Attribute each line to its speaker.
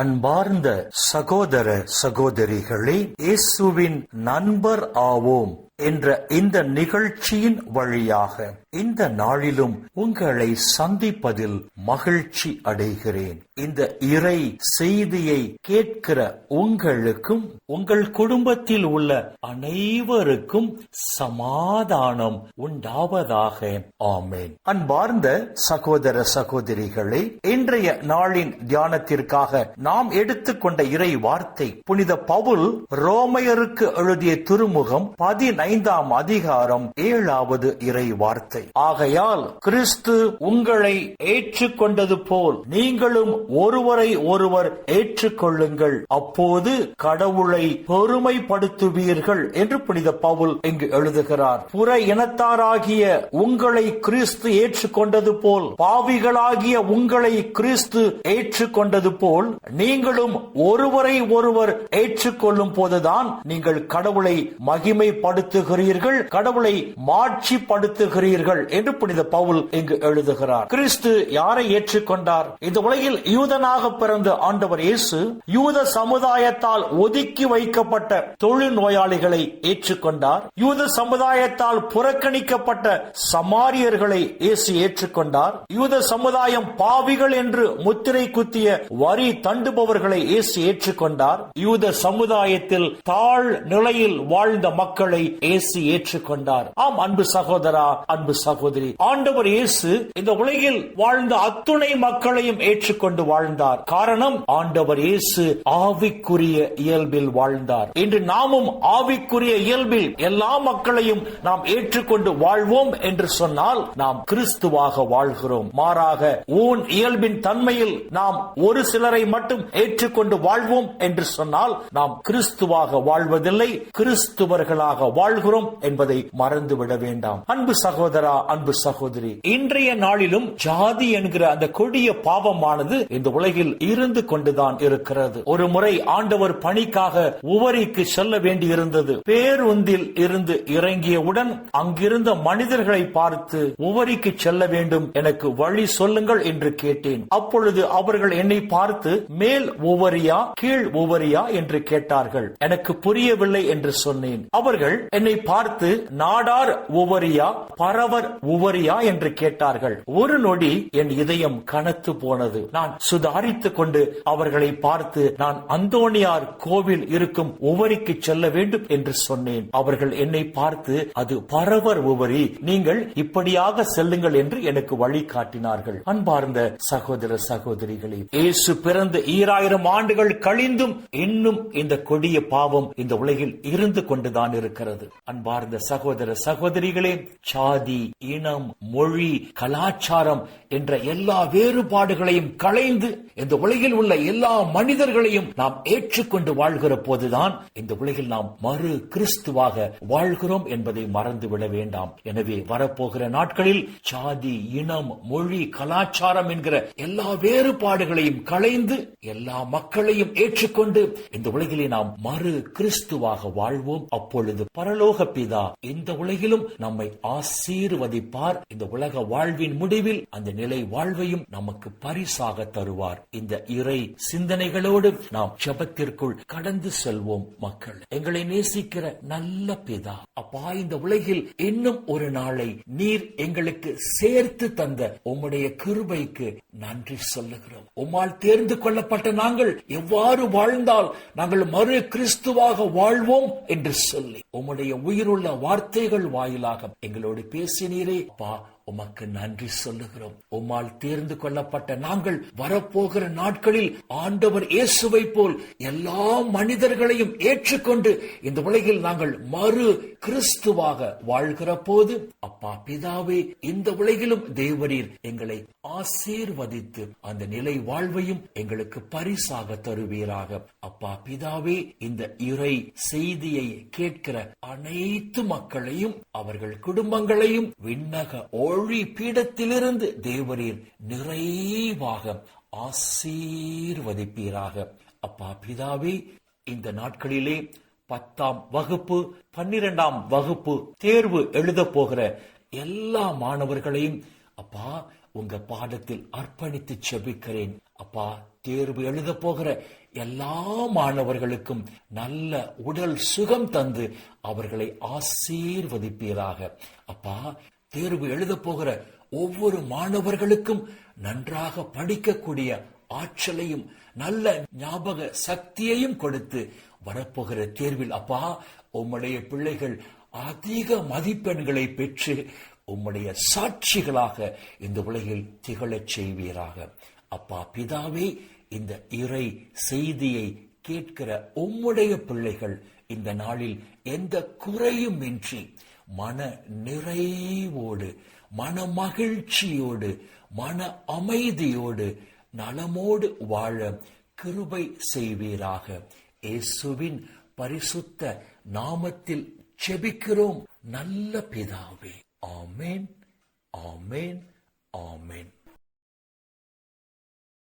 Speaker 1: அன்பார்ந்த சகோதர சகோதரிகளே, இயேசுவின் நண்பர் ஆவோம் என்ற இந்த நிகழ்ச்சியின் வழியாக இந்த நாளிலும் உங்களை சந்திப்பதில் மகிழ்ச்சி அடைகிறேன். இந்த இறை செய்தியை கேட்கிற உங்களுக்கும் உங்கள் குடும்பத்தில் உள்ள அனைவருக்கும் சமாதானம் உண்டாவதாக. ஆமென். அன்பார்ந்த சகோதர சகோதரிகளே, இன்றைய நாளின் தியானத்திற்காக நாம் எடுத்துக்கொண்ட இறை வார்த்தை புனித பவுல் ரோமையருக்கு எழுதிய திருமுகம் 15ஆம் அதிகாரம் 7வது இறை வார்த்தை. ஆகையால் கிறிஸ்து உங்களை ஏற்றுக்கொண்டது போல் நீங்களும் ஒருவரை ஒருவர் ஏற்றுக்கொள்ளுங்கள், அப்போது கடவுளை பெருமைப்படுத்துவீர்கள் என்று புனித பவுல் இங்கு எழுதுகிறார். புற இனத்தாராகிய உங்களை கிறிஸ்து ஏற்றுக்கொண்டது போல், பாவிகளாகிய உங்களை கிறிஸ்து ஏற்றுக்கொண்டது போல் நீங்களும் ஒருவரை ஒருவர் ஏற்றுக்கொள்ளும் போதுதான் நீங்கள் கடவுளை மகிமைப்படுத்துகிறீர்கள், கடவுளை மாட்சிப்படுத்துகிறீர்கள் என்று புனித பவுல் இங்கு எழுதுகிறார். கிறிஸ்து யாரை ஏற்றுக்கொண்டார்? இந்த உலகில் யூதனாக பிறந்த ஆண்டவர் இயேசு யூத சமுதாயத்தால் ஒதுக்கி வைக்கப்பட்ட தொழில் நோயாளிகளை ஏற்றுக்கொண்டார். யூத சமுதாயத்தால் புறக்கணிக்கப்பட்ட சமாரியர்களை இயேசு ஏற்றுக்கொண்டார். யூத சமுதாயம் பாவிகள் என்று முத்திரை குத்திய வரி தண்டுபவர்களை இயேசு ஏற்றுக்கொண்டார். யூத சமுதாயத்தில் தாழ் நிலையில் வாழ்ந்த மக்களை இயேசு ஏற்றுக்கொண்டார். ஆம் அன்பு சகோதரா, அன்பு சகோதரி, ஆண்டவர் இயேசு இந்த உலகில் வாழ்ந்த அத்துணை மக்களையும் ஏற்றுக்கொண்டு வாழ்ந்தார். காரணம், ஆண்டவர் இயேசு ஆவிக்குரிய இயல்பில் வாழ்ந்தார். இன்று நாமும் ஆவிக்குரிய இயல்பில் எல்லா மக்களையும் நாம் ஏற்றுக்கொண்டு வாழ்வோம் என்று சொன்னால் நாம் கிறிஸ்துவாக வாழ்கிறோம். மாறாக ஊன் இயல்பின் தன்மையில் நாம் ஒரு சிலரை மட்டும் ஏற்றுக்கொண்டு வாழ்வோம் என்று சொன்னால் நாம் கிறிஸ்துவாக வாழ்வதில்லை, கிறிஸ்துவர்களாக வாழ்கிறோம் என்பதை மறந்துவிட வேண்டாம். அன்பு சகோதரா, அன்பு சகோதரி, இன்றைய நாளிலும் ஜாதி என்கிற அந்த கொடிய பாவமானது இந்த உலகில் இருந்து கொண்டுதான் இருக்கிறது. ஒரு முறை ஆண்டவர் பணிக்காக உவரிக்கு செல்ல வேண்டியிருந்தது. பேருந்தில் இருந்து இறங்கியவுடன் அங்கிருந்த மனிதர்களை பார்த்து உவரிக்கு செல்ல வேண்டும், எனக்கு வழி சொல்லுங்கள் என்று கேட்டேன். அப்பொழுது அவர்கள் என்னை பார்த்து மேல் உவரியா கீழ் உவரியா என்று கேட்டார்கள். எனக்கு புரியவில்லை என்று சொன்னேன். அவர்கள் என்னை பார்த்து நாடார் உவரியா பரவர் உவரியா என்று கேட்டார்கள். ஒரு நொடி என் இதயம் கனத்து போனது. நான் சுதாரித்துக் கொண்டு அவர்களை பார்த்து நான் அந்தோணியார் கோவில் இருக்கும் உவரிக்கு செல்ல வேண்டும் என்று சொன்னேன். அவர்கள் என்னை பார்த்து அது பரவர் உவரி, நீங்கள் இப்படியாக செல்லுங்கள் என்று எனக்கு வழி காட்டினார்கள். அன்பார்ந்த சகோதர சகோதரிகளே, இயேசு பிறந்து 2000 ஆண்டுகள் கழிந்தும் இன்னும் இந்த கொடிய பாவம் இந்த உலகில் இருந்து கொண்டுதான் இருக்கிறது. அன்பார்ந்த சகோதர சகோதரிகளே, சாதி, இனம், மொழி, கலாச்சாரம் என்ற எல்லா வேறுபாடுகளையும் களைந்து இந்த உலகில் உள்ள எல்லா மனிதர்களையும் நாம் ஏற்றுக்கொண்டு வாழ்கிற போதுதான் இந்த உலகில் நாம் மறு கிறிஸ்துவாக வாழ்கிறோம் என்பதை மறந்துவிட வேண்டாம். எனவே வரப்போகிற நாட்களில் சாதி, இனம், மொழி, கலாச்சாரம் என்கிற எல்லா வேறுபாடுகளையும் களைந்து எல்லா மக்களையும் ஏற்றுக்கொண்டு இந்த உலகிலே நாம் மறு கிறிஸ்துவாக வாழ்வோம். அப்பொழுது பரலோக பிதா இந்த உலகிலும் நம்மை ஆசீர்வதிப்பார். இந்த உலக வாழ்வின் முடிவில் அந்த நிலை வாழ்வையும் நமக்கு பரிசாக தருவார். இந்த இறை சிந்தனைகளோடு நாம் ஜெபத்திற்குள் கடந்து செல்வோம். மக்கள், எங்களை நேசிக்கிற நல்ல பிதா, அப்பா, இந்த உலகில் இன்னும் ஒரு நாளை நீர் எங்களுக்கு சேர்த்து தந்த உம்முடைய கிருபைக்கு நன்றி சொல்லுகிறோம். உம்மால் தேர்ந்து கொள்ளப்பட்ட நாங்கள் எவ்வாறு வாழ்ந்தால் நாங்கள் மறு கிறிஸ்துவாக வாழ்வோம் என்று சொல்லி உம்முடைய உயிருள்ள வார்த்தைகள் வாயிலாக எங்களோடு பேசினீரே. அப்பா, உமக்கு நன்றி சொல்லுகிறோம். உம்மால் தேர்ந்து கொள்ளப்பட்ட நாங்கள் வரப்போகிற நாட்களில் ஆண்டவர் இயேசுவை போல் எல்லா மனிதர்களையும் ஏற்றுக்கொண்டு இந்த உலகில் நாங்கள் மறு கிறிஸ்துவாக வாழ்கிற போது, அப்பா பிதாவே, இந்த உலகிலும் தேவரீர் எங்களை ஆசீர்வதித்து அந்த நிலை வாழ்வையும் எங்களுக்கு பரிசாக தருவீராக. அப்பா பிதாவே, இந்த இறை செய்தியை கேட்கிற அனைத்து மக்களையும் அவர்கள் குடும்பங்களையும் விண்ணக ஒளி பீடத்திலிருந்து தேவரீர் நிறைவாக ஆசீர்வதிப்பீராக. அப்பா பிதாவே, இந்த நாட்களிலே 10ஆம் வகுப்பு 12ஆம் வகுப்பு தேர்வு எழுத போகிற எல்லா மாணவர்களையும் அப்பா உங்க பாதத்தில் அர்ப்பணித்து செபிக்கிறேன். அப்பா, தேர்வு எழுத போகிற எல்லா மாணவர்களுக்கும் நல்ல உடல் சுகம் தந்து அவர்களை ஆசீர்வதிப்பீராக. அப்பா, தேர்வு எழுத போகிற ஒவ்வொரு மாணவர்களுக்கும் நன்றாக படிக்கக்கூடிய ஆற்றலையும் நல்ல ஞாபக சக்தியையும் கொடுத்து வரப்போகிற தேர்வில் அப்பா, உம்முடைய பிள்ளைகள் அதிக மதிப்பெண்களை பெற்று உம்முடைய சாட்சிகளாக இந்த உலகில் திகழச் செய்வீராக. அப்பா பிதாவே, இந்த இறை செய்தியை கேட்கிற உம்முடைய பிள்ளைகள் இந்த நாளில் எந்த குறையும் இன்றி மன நிறைவோடு, மன மகிழ்ச்சியோடு, மன அமைதியோடு, நலமோடு வாழ கிருபை செய்வீராக. இயேசுவின் பரிசுத்த நாமத்தில் ஜெபிக்கிறோம் நல்ல பிதாவே. ஆமென், ஆமென், ஆமென்.